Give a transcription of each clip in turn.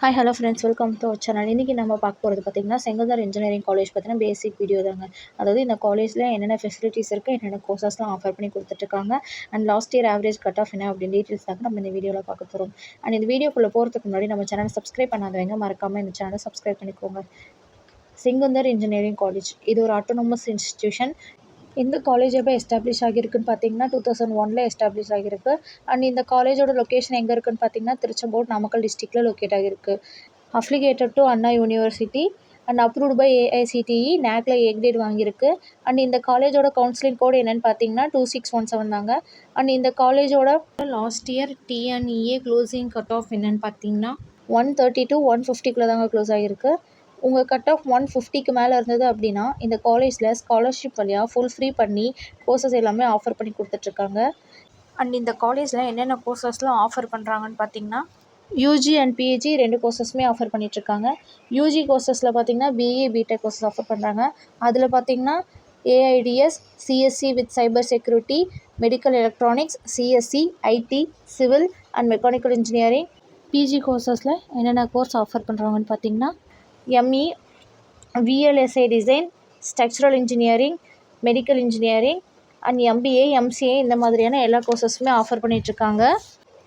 Hi hello friends, welcome to our channel. இன்றைக்கி நம்ம பார்க்க போகிறது பார்த்திங்கன்னா செங்கல்நர் இன்ஜினியரிங் காலேஜ் பார்த்தீங்கன்னா பேசிக் வீடியோ தாங்க. அதாவது இந்த காலேஜில் என்னென்ன ஃபெசிலிட்டிஸ் இருக்குது, என்னென்ன கோர்சஸ்லாம் ஆஃபர் பண்ணி கொடுத்துட்ருக்காங்க, and last year average cut off என்ன அப்படின்னு டீட்டெயில்ஸ் தாங்க நம்ம இந்த வீடியோவில் பார்க்க போகிறோம். அண்ட் இந்த வீடியோக்குள்ளே போகிறதுக்கு முன்னாடி நம்ம சேனலை சப்ஸ்கிரைப் பண்ணாதவங்க மறக்காமல் இந்த சேனலை சப்ஸ்கிரைப் பண்ணிக்கோங்க. செங்கல்நர் இன்ஜினியரிங் காலேஜ் இது ஒரு ஆட்டோனமஸ் இன்ஸ்டிடியூஷன். இந்த காலேஜ் எப்போ எஸ்டாப்ளிஷ் ஆகியிருக்குன்னு பார்த்தீங்கன்னா 2001 எஸ்டாப்ளிஷ் ஆகிருக்கு. அண்ட் இந்த காலேஜோட லொக்கேஷன் எங்கே இருக்குன்னு பார்த்தீங்கன்னா திருச்செங்கோடு, நாமக்கல் டிஸ்ட்ரிக்டில் லொக்கேட் ஆகிருக்கு. Affiliated to Anna University and approved by AICTE, நேக்ல ஏ கிரேட் வாங்கியிருக்கு. அண்ட் இந்த காலேஜோட கவுன்சிலிங் கோடு என்னென்னு பார்த்தீங்கன்னா 2617 தாங்க. அண்ட் இந்த காலேஜோட last year TNEA closing cut off என்னென்னு பார்த்தீங்கன்னா 130 to 150 தாங்க க்ளோஸ் ஆகிருக்கு. உங்கள் கட் ஆஃப் 150க்கு மேலே இருந்தது அப்படின்னா இந்த காலேஜில் ஸ்காலர்ஷிப் வழியாக ஃபுல் ஃப்ரீ பண்ணி கோர்சஸ் எல்லாமே ஆஃபர் பண்ணி கொடுத்துட்ருக்காங்க. அண்ட் இந்த காலேஜில் என்னென்ன கோர்சஸ்லாம் ஆஃபர் பண்ணுறாங்கன்னு பார்த்தீங்கன்னா யூஜி அண்ட் பிஜி 2 கோர்சஸுமே ஆஃபர் பண்ணிகிட்ருக்காங்க. யூஜி கோர்சஸில் பார்த்தீங்கன்னா பிஏ பிடெக் கோர்சஸ் ஆஃபர் பண்ணுறாங்க. அதில் பார்த்தீங்கன்னா AIDS, CSC with cyber security, medical electronics, CSC, IT, civil and mechanical engineering. PG கோர்சஸில் என்னென்ன கோர்ஸ் ஆஃபர் பண்ணுறாங்கன்னு பார்த்தீங்கன்னா ME, VLSI design, structural engineering, medical engineering and MBA, MCA இந்த மாதிரியான எல்லா கோர்சஸுமே ஆஃபர் பண்ணிகிட்ருக்காங்க.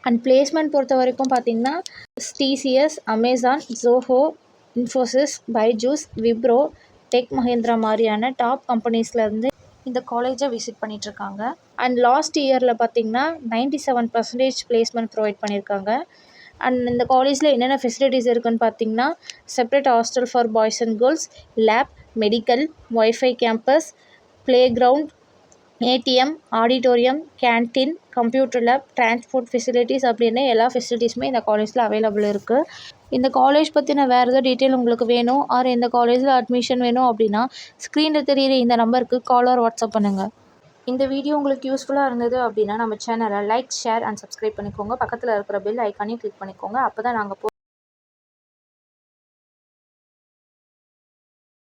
அண்ட் பிளேஸ்மெண்ட் பொறுத்த வரைக்கும் பார்த்திங்கன்னா TCS, Amazon, Zoho, Infosys, Byju's, Wipro, Tech Mahindra மாதிரியான டாப் கம்பெனிஸ்லேருந்து இந்த காலேஜை விசிட் பண்ணிகிட்ருக்காங்க. அண்ட் லாஸ்ட் இயரில் பார்த்திங்கன்னா 97% பிளேஸ்மெண்ட் ப்ரொவைட் பண்ணியிருக்காங்க. அண்ட் இந்த காலேஜில் என்னென்ன ஃபெசிலிட்டிஸ் இருக்குதுன்னு பார்த்தீங்கன்னா separate hostel for boys and girls, lab, medical, wifi campus, play ground, ATM, auditorium, canteen, computer lab, transport facilities அப்படின்னு எல்லா ஃபெசிலிட்டிஸுமே இந்த காலேஜில் அவைலபிள் இருக்குது. இந்த காலேஜ் பற்றின வேறு ஏதாவது டீட்டெயில் உங்களுக்கு வேணும் ஆர் இந்த காலேஜில் அட்மிஷன் வேணும் அப்படின்னா ஸ்க்ரீனில் தெரியிற இந்த நம்பருக்கு கால் ஆர் வாட்ஸ்அப் பண்ணுங்கள். இந்த வீடியோ உங்களுக்கு யூஸ்ஃபுல்லாக இருந்தது அப்படின்னா நம்ம சேனலை லைக், ஷேர் அண்ட் சப்ஸ்கிரைப் பண்ணிக்கோங்க. பக்கத்தில் இருக்கிற பெல் ஐக்கானையும் கிளிக் பண்ணிக்கோங்க. அப்போ தான் நாங்கள்